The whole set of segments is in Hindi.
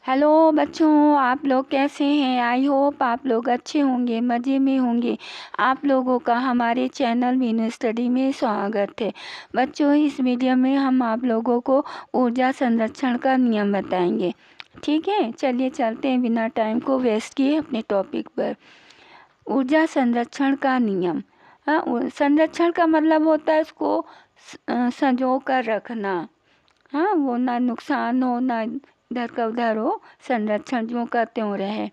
हेलो बच्चों, आप लोग कैसे हैं? आई होप आप लोग अच्छे होंगे, मज़े में होंगे। आप लोगों का हमारे चैनल मीनू स्टडी में स्वागत है। बच्चों, इस वीडियो में हम आप लोगों को ऊर्जा संरक्षण का नियम बताएंगे। ठीक है, चलिए चलते हैं बिना टाइम को वेस्ट किए अपने टॉपिक पर। ऊर्जा संरक्षण का नियम। संरक्षण का मतलब होता है उसको संजो कर रखना। हाँ, वो ना नुकसान हो ना इधर का उधर हो, संरक्षण जो का त्यों रहे।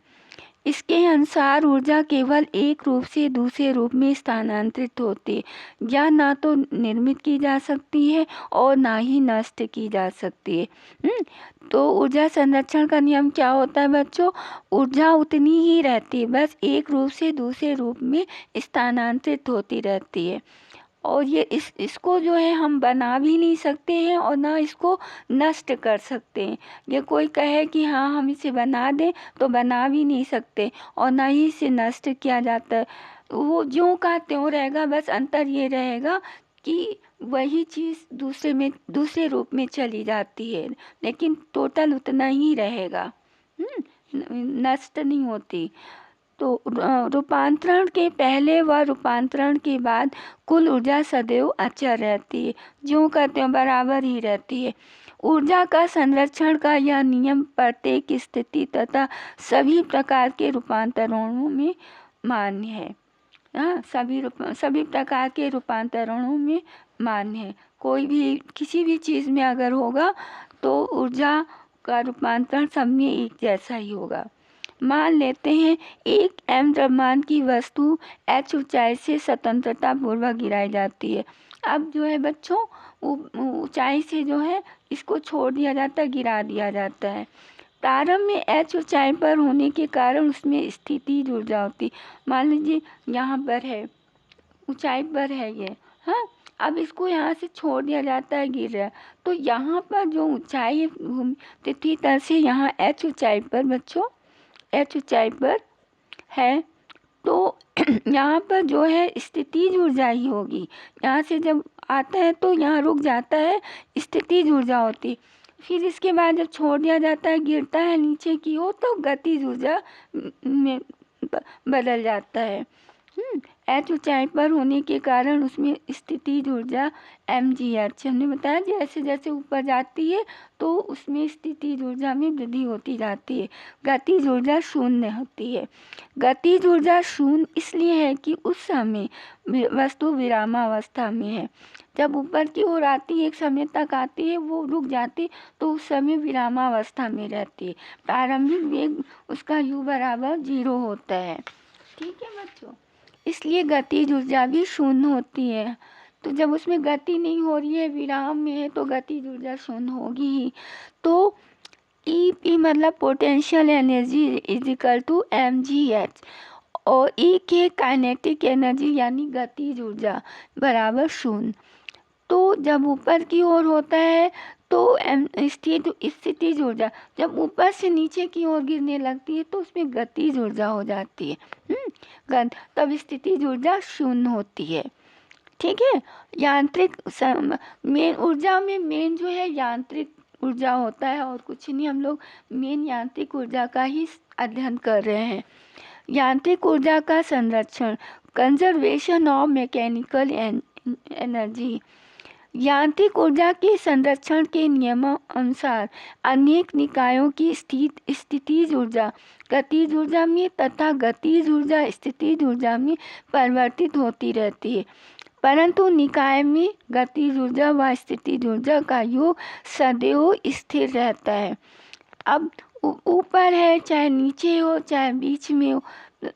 इसके अनुसार ऊर्जा केवल एक रूप से दूसरे रूप में स्थानांतरित होती है, या ना तो निर्मित की जा सकती है और ना ही नष्ट की जा सकती है। तो ऊर्जा संरक्षण का नियम क्या होता है बच्चों? ऊर्जा उतनी ही रहती है, बस एक रूप से दूसरे रूप में स्थानांतरित होती रहती है। और ये इसको जो है हम बना भी नहीं सकते हैं और ना इसको नष्ट कर सकते हैं। ये कोई कहे कि हाँ हम इसे बना दें तो बना भी नहीं सकते, और ना ही इसे नष्ट किया जाता है। वो ज्यों का त्यों रहेगा, बस अंतर ये रहेगा कि वही चीज़ दूसरे रूप में चली जाती है, लेकिन टोटल उतना ही रहेगा। नष्ट नहीं होती। तो रूपांतरण के पहले व रूपांतरण के बाद कुल ऊर्जा सदैव अचर रहती है, ज्यों का त्यों बराबर ही रहती है। ऊर्जा का संरक्षण का यह नियम प्रत्येक स्थिति तथा सभी प्रकार के रूपांतरणों में मान्य है। हाँ, सभी प्रकार के रूपांतरणों में मान्य है। कोई भी किसी भी चीज़ में अगर होगा तो ऊर्जा का रूपांतरण सब में एक जैसा ही होगा। मान लेते हैं एक m द्रव्यमान की वस्तु h ऊंचाई से स्वतंत्रता पूर्वक गिराई जाती है। अब जो है बच्चों, ऊंचाई से जो है इसको छोड़ दिया जाता है, गिरा दिया जाता है। प्रारंभ में h ऊंचाई पर होने के कारण उसमें स्थितिज ऊर्जा होती। मान लीजिए यहाँ पर है, ऊंचाई पर है ये। हाँ, अब इसको यहाँ से छोड़ दिया जाता है, गिर रहा है, तो यहाँ पर जो ऊंचाई है तिथि तल से यहाँ h ऊंचाई पर बच्चों, h ऊंचाई पर है, तो यहाँ पर जो है स्थितिज ऊर्जा ही होगी। यहाँ से जब आता है तो यहाँ रुक जाता है, स्थितिज ऊर्जा होती। फिर इसके बाद जब छोड़ दिया जाता है, गिरता है नीचे की ओर, तो गतिज ऊर्जा में बदल जाता है। h ऊंचाई पर होने के कारण उसमें स्थितिज ऊर्जा mgh हमने बताया, जैसे जैसे ऊपर जाती है तो उसमें स्थितिज ऊर्जा में वृद्धि होती जाती है। गतिज ऊर्जा शून्य होती है। गतिज ऊर्जा शून्य इसलिए है कि उस समय वस्तु विरामावस्था में है। जब ऊपर की ओर आती है, एक समय तक आती है, वो रुक जाती, तो उस समय विरामावस्था में रहती है। प्रारंभिक वेग उसका u बराबर 0 होता है। ठीक है बच्चों, इसलिए गतिज ऊर्जा भी शून्य होती है। तो जब उसमें गति नहीं हो रही है, विराम में है, तो गतिज ऊर्जा शून्य होगी ही। तो ई मतलब potential energy is equal to mgh, और ई के काइनेटिक एनर्जी यानी गतिज ऊर्जा बराबर शून्य। तो जब ऊपर की ओर होता है तो स्थितिज ऊर्जा जब ऊपर से नीचे की ओर गिरने लगती है तो उसमें गतिज ऊर्जा हो जाती है। तब स्थितिज ऊर्जा शून्य होती है। ठीक है। यांत्रिक मेन ऊर्जा में मेन जो है यांत्रिक ऊर्जा होता है, और कुछ नहीं। हम लोग मेन यांत्रिक ऊर्जा का ही अध्ययन कर रहे हैं। यांत्रिक ऊर्जा का संरक्षण, कंजर्वेशन ऑफ मैकेनिकल एनर्जी। यांत्रिक ऊर्जा के संरक्षण के नियमों अनुसार अनेक निकायों की स्थितिज ऊर्जा गतिज ऊर्जा में तथा गतिज ऊर्जा स्थितिज ऊर्जा में परिवर्तित होती रहती है, परंतु निकाय में गतिज ऊर्जा व स्थितिज ऊर्जा का योग सदैव स्थिर रहता है। अब ऊपर है चाहे नीचे हो चाहे बीच में हो,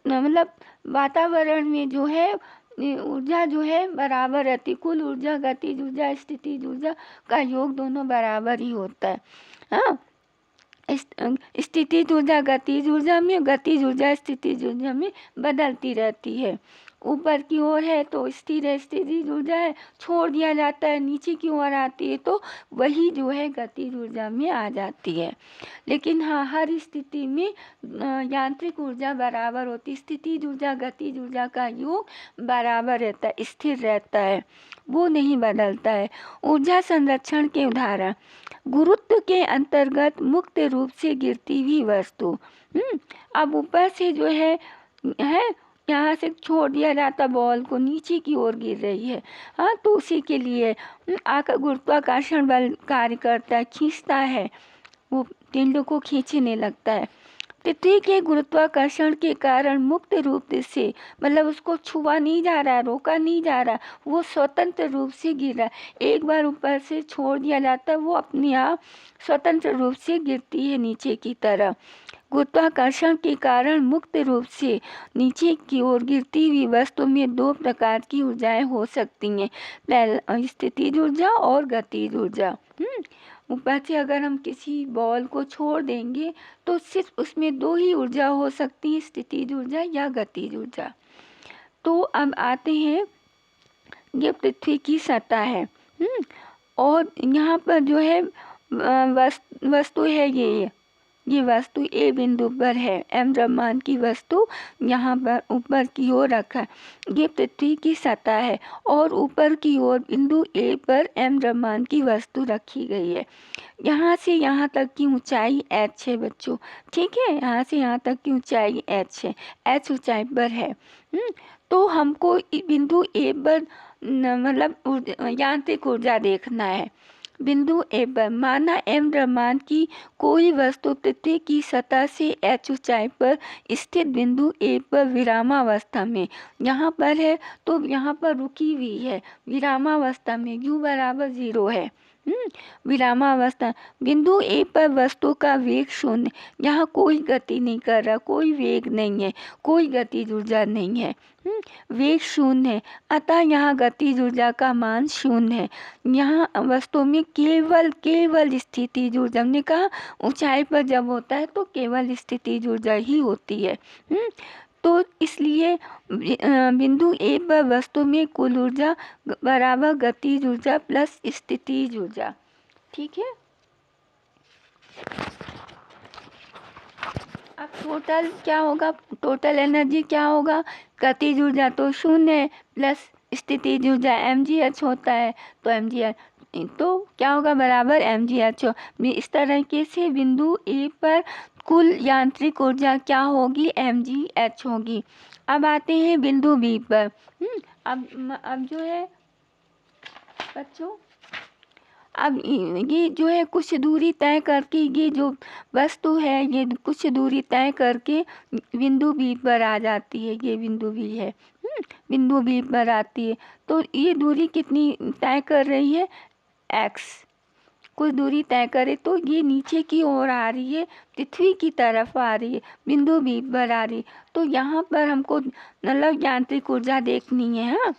मतलब वातावरण में जो है ऊर्जा जो है बराबर रहती। कुल ऊर्जा गतिज ऊर्जा स्थितिज ऊर्जा का योग दोनों बराबर ही होता है। हाँ, स्थितिज ऊर्जा गतिज ऊर्जा में, गतिज ऊर्जा स्थितिज ऊर्जा में बदलती रहती है। ऊपर की ओर है तो स्थिर है, स्थितिज ऊर्जा है, छोड़ दिया जाता है नीचे की ओर आती है तो वही जो है गतिज ऊर्जा में आ जाती है। लेकिन हाँ, हर स्थिति में यांत्रिक ऊर्जा बराबर होती है। स्थितिज ऊर्जा गतिज ऊर्जा का योग बराबर रहता है, स्थिर रहता है, वो नहीं बदलता है। ऊर्जा संरक्षण के उदाहरण, गुरुत्व के अंतर्गत मुक्त रूप से गिरती हुई वस्तु। अब ऊपर से जो है यहाँ से छोड़ दिया जाता बॉल को, नीचे की ओर गिर रही है, हाँ, तो उसी के लिए गुरुत्वाकर्षण बल कार्य करता है, खींचता है, वो पिंड को खींचने लगता है। पृथ्वी के गुरुत्वाकर्षण के कारण मुक्त रूप से, मतलब उसको छुआ नहीं जा रहा, रोका नहीं जा रहा, वो स्वतंत्र रूप से गिर रहा है। एक बार ऊपर से छोड़ दिया जाता है, वो अपने आप स्वतंत्र रूप से गिरती है नीचे की तरफ। गुरुत्वाकर्षण के कारण मुक्त रूप से नीचे की ओर गिरती हुई वस्तु में दो प्रकार की ऊर्जाएं हो सकती हैं, पहला स्थितिज ऊर्जा और गतिज ऊर्जा। ऊपर से अगर हम किसी बॉल को छोड़ देंगे तो सिर्फ उसमें दो ही ऊर्जा हो सकती है, स्थितिज ऊर्जा या गतिज ऊर्जा। तो अब आते हैं, ये पृथ्वी की सतह है, और यहाँ पर जो है वस्तु है, ये वस्तु ए बिंदु पर है, एम द्रव्यमान की वस्तु यहाँ पर ऊपर की ओर रखा है। ये पृथ्वी की सतह है और ऊपर की ओर बिंदु ए पर एम द्रव्यमान की वस्तु रखी गई है। यहाँ से यहाँ तक की ऊंचाई h है बच्चों, ठीक है, यहाँ से यहाँ तक की ऊंचाई h है, h ऊंचाई पर है। तो हमको बिंदु ए पर मतलब यांत्रिक ऊर्जा देखना है। बिंदु ए पर माना एम द्रव्यमान की कोई वस्तु पृथ्वी की सतह से h ऊंचाई पर स्थित बिंदु ए पर विरामावस्था में यहाँ पर है, तो यहाँ पर रुकी हुई है विरामावस्था में, u बराबर 0 है। विरामावस्था, बिंदु ए पर वस्तु का वेग शून्य, यहाँ कोई गति नहीं कर रहा, कोई वेग नहीं है, कोई गतिज ऊर्जा नहीं है, वेग शून्य है, अतः यहाँ गतिज ऊर्जा का मान शून्य है। यहाँ वस्तु में केवल स्थितिज ऊर्जा, हमने कहा ऊंचाई पर जब होता है तो केवल स्थितिज ऊर्जा ही होती है। तो इसलिए बिंदु ए पर वस्तु में कुल ऊर्जा बराबर गतिज ऊर्जा प्लस स्थितिज ऊर्जा, ठीक है। अब टोटल क्या होगा, टोटल एनर्जी क्या होगा, गतिज ऊर्जा तो शून्य है प्लस स्थितिज ऊर्जा mgh होता है, तो mgh तो क्या होगा बराबर mgh। इस तरीके से बिंदु ए पर कुल यांत्रिक ऊर्जा क्या होगी, mgh होगी। अब आते हैं बिंदु बी पर। अब जो है बच्चों, अब ये जो है कुछ दूरी तय करके, ये जो वस्तु है ये कुछ दूरी तय करके बिंदु बी पर आ जाती है, ये बिंदु बी है, बिंदु बी पर आती है। तो ये दूरी कितनी तय कर रही है, x, कुछ दूरी तय करे तो ये नीचे की ओर आ रही है, पृथ्वी की तरफ आ रही है, बिंदु बी पर आ रही है। तो यहाँ पर हमको मतलब यांत्रिक ऊर्जा देखनी है, हाँ,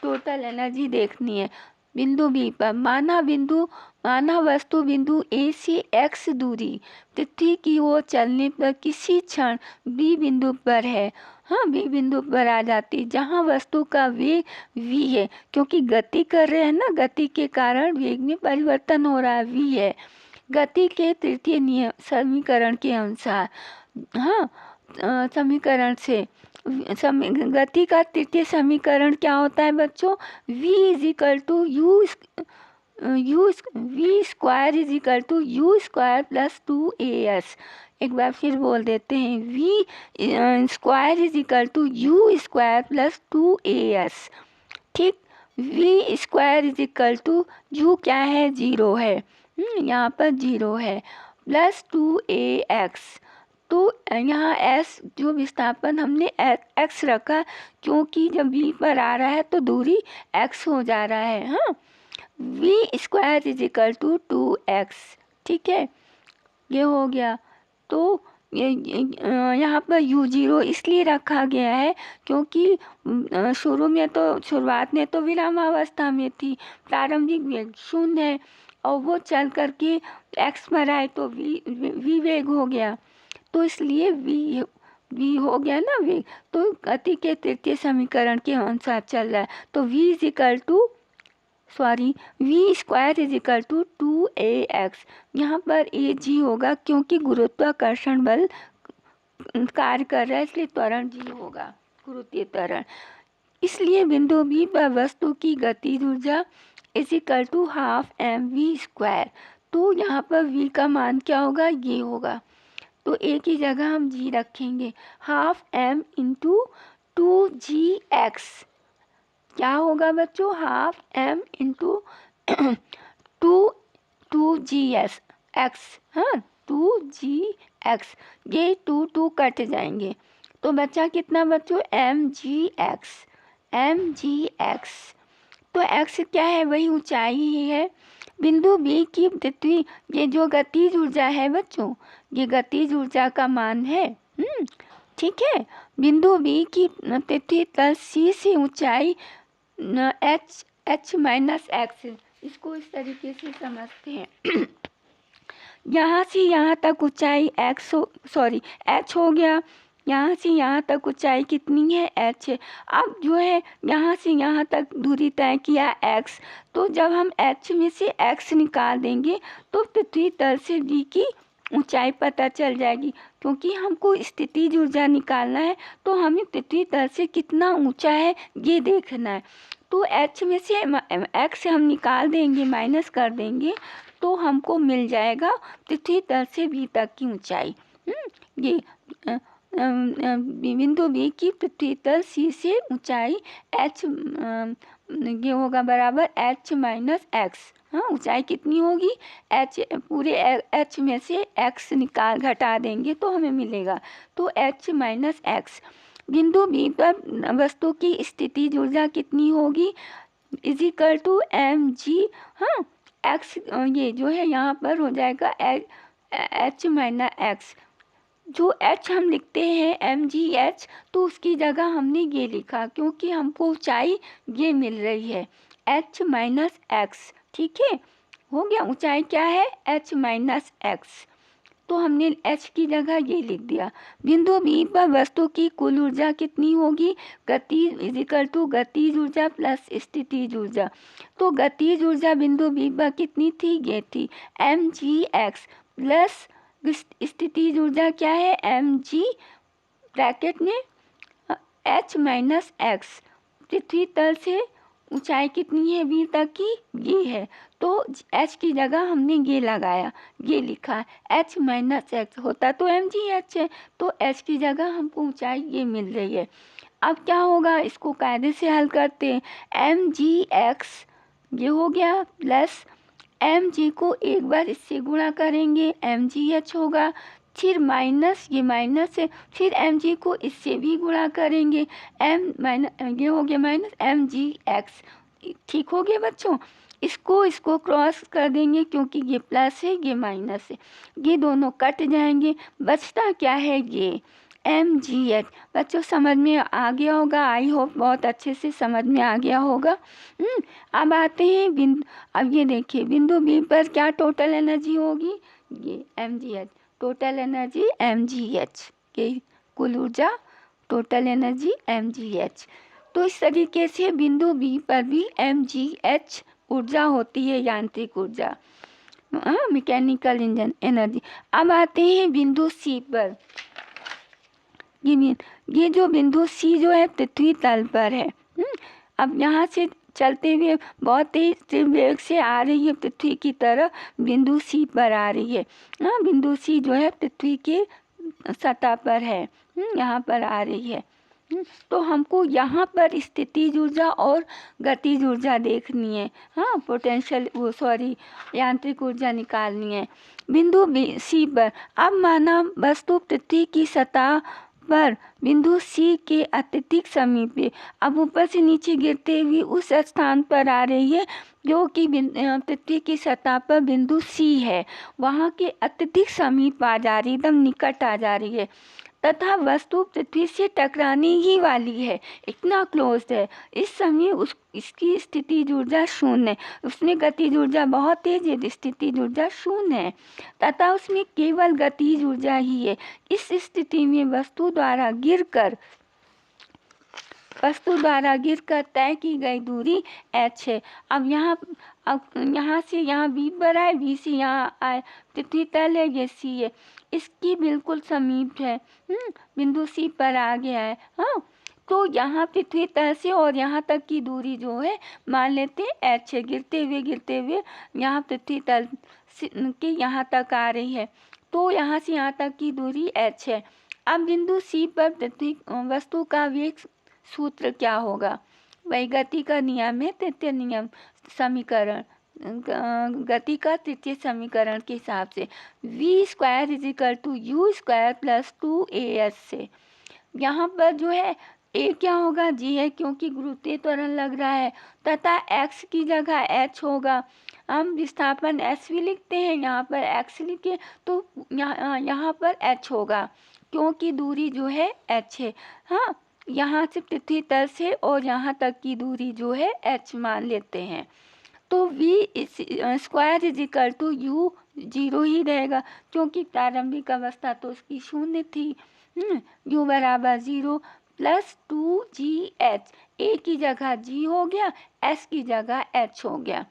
टोटल एनर्जी देखनी है। बिंदु बी पर माना वस्तु बिंदु ए से x दूरी पृथ्वी की ओर चलने पर किसी क्षण बी बिंदु पर है, हाँ, बी बिंदु पर आ जाती, जहाँ वस्तु का वेग v है, क्योंकि गति कर रहे हैं ना, गति के कारण वेग में परिवर्तन हो रहा है, v है। गति के तृतीय नियम समीकरण के अनुसार, हाँ, समीकरण से गति का तृतीय समीकरण क्या होता है बच्चों, v is equal to v square is equal to u square plus 2as। एक बार फिर बोल देते हैं, v square is equal to u square plus 2as, ठीक। v square is equal to u क्या है, 0 है, यहाँ पर 0 है, प्लस 2ax। तो यहाँ s जो विस्थापन हमने x रखा, क्योंकि जब v पर आ रहा है तो दूरी x हो जा रहा है, हाँ, v square is equal to 2x, ठीक है, ये हो गया। तो यहाँ पर u0 इसलिए रखा गया है क्योंकि शुरुआत में तो विरामावस्था में थी, प्रारंभिक वेग शून्य है, और वो चल करके x पर आए तो v वेग हो गया, तो इसलिए v v हो गया ना v, तो गति के तृतीय समीकरण के अनुसार चल रहा है, तो v is equal to v square is equal to 2ax। यहाँ पर a g होगा क्योंकि गुरुत्वाकर्षण बल कार्य कर रहा है, इसलिए त्वरण g होगा, गुरुत्वीय त्वरण। इसलिए बिंदु B पर वस्तु की गतिज ऊर्जा is equal to half mv square. तो यहाँ पर v का मान क्या होगा, ये होगा, तो a की जगह हम g रखेंगे, हाफ m इंटू 2gx। क्या होगा बच्चों, half m into two G S x, हाँ 2gx, ये 2 कट जाएंगे, तो बच्चा कितना बच्चों, mgx। तो x क्या है, वही ऊंचाई ही है। बिंदु B की पृथ्वी, ये जो गतिज ऊर्जा है बच्चों, ये गतिज ऊर्जा का मान है। ठीक है, बिंदु B की पृथ्वी तल C से ऊंचाई h माइनस एक्स, इसको इस तरीके से समझते हैं। यहाँ से यहाँ तक ऊंचाई h हो गया, यहाँ से यहाँ तक ऊंचाई कितनी है, h है। अब जो है यहाँ से यहाँ तक दूरी तय किया x, तो जब हम h में से x निकाल देंगे तो पृथ्वी तल से d की ऊंचाई पता चल जाएगी, क्योंकि हमको स्थितिज ऊर्जा निकालना है, तो हमें पृथ्वी तल से कितना ऊंचा है ये देखना है। तो h में से x हम निकाल देंगे, माइनस कर देंगे, तो हमको मिल जाएगा पृथ्वी तल से b तक की ऊंचाई। ये बिंदु B की पृथ्वी तल C से ऊंचाई h, ये होगा बराबर h माइनस एक्स। हाँ, ऊंचाई कितनी होगी, h, पूरे h में से x घटा देंगे तो हमें मिलेगा, तो h माइनस एक्स। बिंदु B पर वस्तु की स्थितिज ऊर्जा कितनी होगी, इज इक्वल टू mg। हाँ, x ये जो है यहाँ पर हो जाएगा h माइनस एक्स। जो h हम लिखते हैं mgh, तो उसकी जगह हमने ये लिखा क्योंकि हमको ऊंचाई ये मिल रही है, h माइनस एक्स। ठीक है, हो गया, ऊंचाई क्या है, h माइनस एक्स, तो हमने h की जगह ये लिख दिया। बिंदु B पर वस्तु की कुल ऊर्जा कितनी होगी, गतिज इज इक्वल टू गतिज ऊर्जा प्लस स्थितिज ऊर्जा। तो गतिज ऊर्जा बिंदु B पर कितनी थी, ये थी mgx, प्लस स्थितिज ऊर्जा क्या है, mg ब्रैकेट में h माइनस एक्स। पृथ्वी तल से ऊंचाई कितनी है b तक की, ये है, तो h की जगह हमने ये लगाया, ये लिखा h माइनस एक्स, होता तो mgh है, तो h की जगह हमको ऊंचाई ये मिल रही है। अब क्या होगा, इसको कायदे से हल करते हैं, mgx ये हो गया, प्लस mg को एक बार इससे गुणा करेंगे, mgh होगा, फिर माइनस, ये माइनस है, फिर mg को इससे भी गुणा करेंगे, ये हो गया माइनस mgx। ठीक हो गया बच्चों, इसको क्रॉस कर देंगे क्योंकि ये प्लस है, ये माइनस है, ये दोनों कट जाएंगे, बचता क्या है, ये mgh। बच्चों समझ में आ गया होगा, आई होप बहुत अच्छे से समझ में आ गया होगा। अब आते हैं अब ये देखिए बिंदु B पर क्या टोटल एनर्जी होगी, ये mgh, टोटल एनर्जी mgh, ये कुल ऊर्जा टोटल एनर्जी mgh। तो इस तरीके से बिंदु B पर भी mgh ऊर्जा होती है, यांत्रिक ऊर्जा, मैकेनिकल इंजन एनर्जी। अब आते हैं बिंदु C पर, ये जो बिंदु C जो है पृथ्वी तल पर है। अब यहाँ से चलते हुए बहुत तेज वेग से आ रही है पृथ्वी की तरफ, बिंदु C पर आ रही है। बिंदु C जो है पृथ्वी के सतह पर है, यहाँ पर आ रही है। तो हमको यहाँ पर स्थितिज ऊर्जा और गतिज ऊर्जा देखनी है, पोटेंशियल यांत्रिक ऊर्जा निकालनी है बिंदु C पर। अब माना वस्तु पृथ्वी की सतह पर बिंदु C के अत्यधिक समीप है, अब ऊपर से नीचे गिरते हुए उस स्थान पर आ रही है जो कि पृथ्वी की सतह पर बिंदु C है, वहाँ के अत्यधिक समीप आ जा रही, एकदम निकट आ जा रही है। तथा वस्तु पृथ्वी से टकराने ही वाली है, इतना क्लोज है। इस समय इसकी स्थितिज ऊर्जा शून्य है, उसमें गतिज ऊर्जा बहुत तेज है, स्थितिज ऊर्जा शून्य है तथा उसमें केवल गतिज ऊर्जा ही है। इस स्थिति में वस्तु द्वारा गिरकर तय की गई दूरी h है। अब यहाँ से यहाँ b पर आए, b से यहाँ आए, पृथ्वी तल है, ये c है, इसकी बिल्कुल समीप है। बिंदु c पर आ गया है। हाँ, तो यहाँ पृथ्वी तल से और यहाँ तक की दूरी जो है मान लेते हैं h है। गिरते हुए यहाँ पृथ्वी तल के यहाँ तक आ रही है, तो यहाँ से यहाँ तक की दूरी h है। अब बिंदु C पर पृथ्वी वस्तु का वेग सूत्र क्या होगा? वही गति का नियम है, तृतीय नियम समीकरण, गति का तृतीय समीकरण के हिसाब से v square is equal to u square plus 2as से यहाँ पर जो है a क्या होगा? g है, क्योंकि गुरुत्वीय त्वरण लग रहा है, तथा x की जगह h होगा। हम विस्थापन s भी लिखते हैं, यहाँ पर x लिखे तो यहाँ पर h होगा, क्योंकि दूरी जो है h है। हाँ, यहाँ से पृथ्वी तल से और यहाँ तक की दूरी जो है h मान लेते हैं, तो v square is equal to u 0 ही रहेगा, क्योंकि प्रारंभिक अवस्था तो उसकी शून्य थी। u बराबर 0 प्लस 2gh, a की जगह g हो गया, s की जगह h हो गया।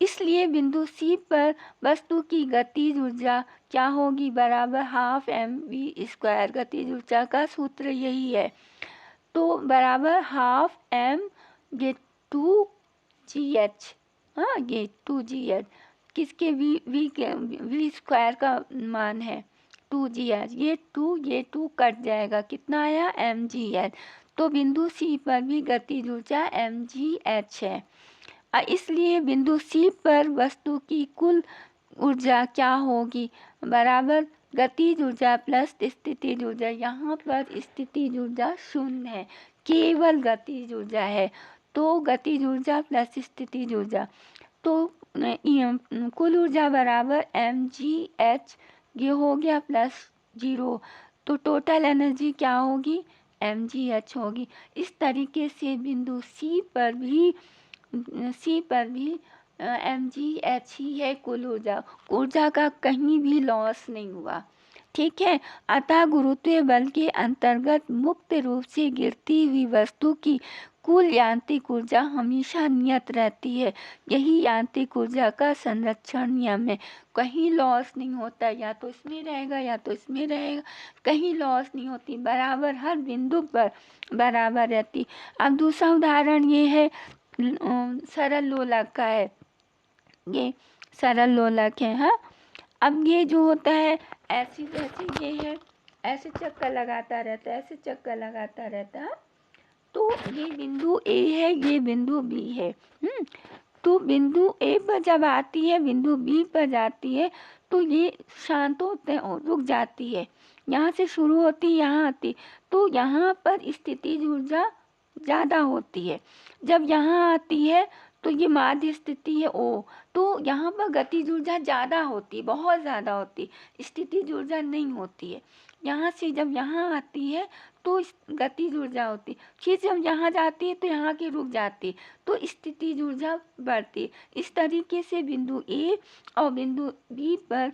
इसलिए बिंदु C पर वस्तु की गतिज ऊर्जा क्या होगी? बराबर हाफ mv स्क्वायर। गतिज ऊर्जा का सूत्र यही है, तो बराबर हाफ m ये 2gh। हाँ, ये 2gh किसके v स्क्वायर का मान है 2gh, ये 2 कट जाएगा, कितना आया? mgh। तो बिंदु C पर भी गतिज ऊर्जा mgh है। इसलिए बिंदु C पर वस्तु की कुल ऊर्जा क्या होगी? बराबर गतिज ऊर्जा प्लस स्थितिज ऊर्जा। यहाँ पर स्थितिज ऊर्जा शून्य है, केवल गतिज ऊर्जा है, तो गतिज ऊर्जा प्लस स्थितिज ऊर्जा, तो कुल ऊर्जा बराबर mgh ये हो गया प्लस 0, तो टोटल एनर्जी क्या होगी? mgh होगी। इस तरीके से बिंदु C पर भी mgh ही है कुल ऊर्जा का कहीं भी लॉस नहीं हुआ। ठीक है, अतः गुरुत्वीय बल के अंतर्गत मुक्त रूप से गिरती हुई वस्तु की कुल यांत्रिक ऊर्जा हमेशा नियत रहती है। यही यांत्रिक ऊर्जा का संरक्षण नियम है, कहीं लॉस नहीं होता, या तो इसमें रहेगा या तो इसमें रहेगा, कहीं लॉस नहीं होती, बराबर हर बिंदु पर बराबर रहती। अब दूसरा उदाहरण ये है सरल लोलक का है, ये सरल लोलक है। हाँ, अब ये जो होता है ऐसी जैसे ये है, ऐसे चक्कर लगाता रहता है, ऐसे चक्कर लगाता रहता है, तो ये बिंदु A है, ये बिंदु B है। तो बिंदु A पर जब आती है, बिंदु B पर जाती है, तो ये शांत होते हैं और रुक जाती है। यहाँ से शुरू होती, यहाँ आती, तो यहाँ पर स्थितिज ऊर्जा ज़्यादा होती है। जब यहाँ आती है तो ये माध्य स्थिति है O, तो यहाँ पर गतिज ऊर्जा ज़्यादा होती, बहुत ज़्यादा होती, स्थितिज ऊर्जा नहीं होती है। यहाँ से जब यहाँ आती है तो गतिज ऊर्जा होती, फिर जब यहाँ जाती है तो यहाँ की रुक जाती, तो स्थितिज ऊर्जा बढ़ती। इस तरीके से बिंदु A और बिंदु B पर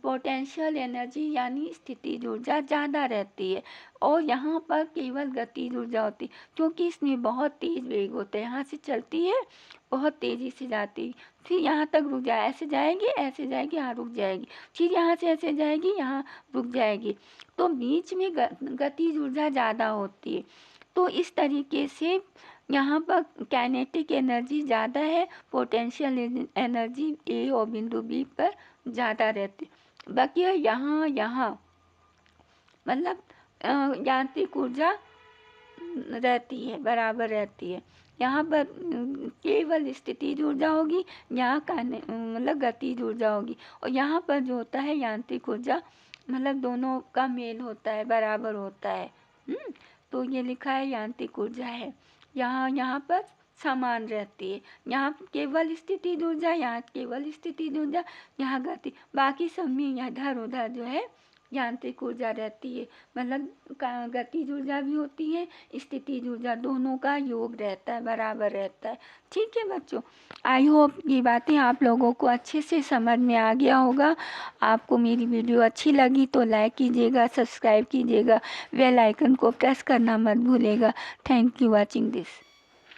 पोटेंशियल एनर्जी यानी स्थितिज ऊर्जा ज़्यादा रहती है, और यहाँ पर केवल गतिज ऊर्जा होती, क्योंकि इसमें बहुत तेज वेग होता है। यहाँ से चलती है, बहुत तेज़ी से जाती, फिर यहाँ तक रुक जाए, ऐसे जाएगी, ऐसे जाएगी, यहाँ रुक जाएगी, फिर यहाँ से ऐसे जाएगी, यहाँ रुक जाएगी, तो बीच में गतिज ऊर्जा ज़्यादा होती है। तो इस तरीके से यहाँ पर काइनेटिक एनर्जी ज़्यादा है, पोटेंशियल एनर्जी A और बिंदु B पर ज़्यादा रहती। बाकी यहाँ मतलब यांत्रिक ऊर्जा रहती है, बराबर रहती है। यहाँ पर केवल स्थितिज ऊर्जा होगी, यहाँ का मतलब गतिज ऊर्जा होगी, और यहाँ पर जो होता है यांत्रिक ऊर्जा, मतलब दोनों का मेल होता है, बराबर होता है। तो ये लिखा है यांत्रिक ऊर्जा है, यहाँ पर समान रहती है। यहाँ केवल स्थितिज ऊर्जा, यहाँ केवल स्थितिज ऊर्जा, यहाँ गति, बाकी सब में इधर उधर जो है यांत्रिक ऊर्जा रहती है, मतलब गतिज ऊर्जा भी होती है, स्थितिज ऊर्जा, दोनों का योग रहता है, बराबर रहता है। ठीक है बच्चों, आई होप ये बातें आप लोगों को अच्छे से समझ में आ गया होगा। आपको मेरी वीडियो अच्छी लगी तो लाइक कीजिएगा, सब्सक्राइब कीजिएगा, बेल आइकन को प्रेस करना मत भूलिएगा। Thank you watching this.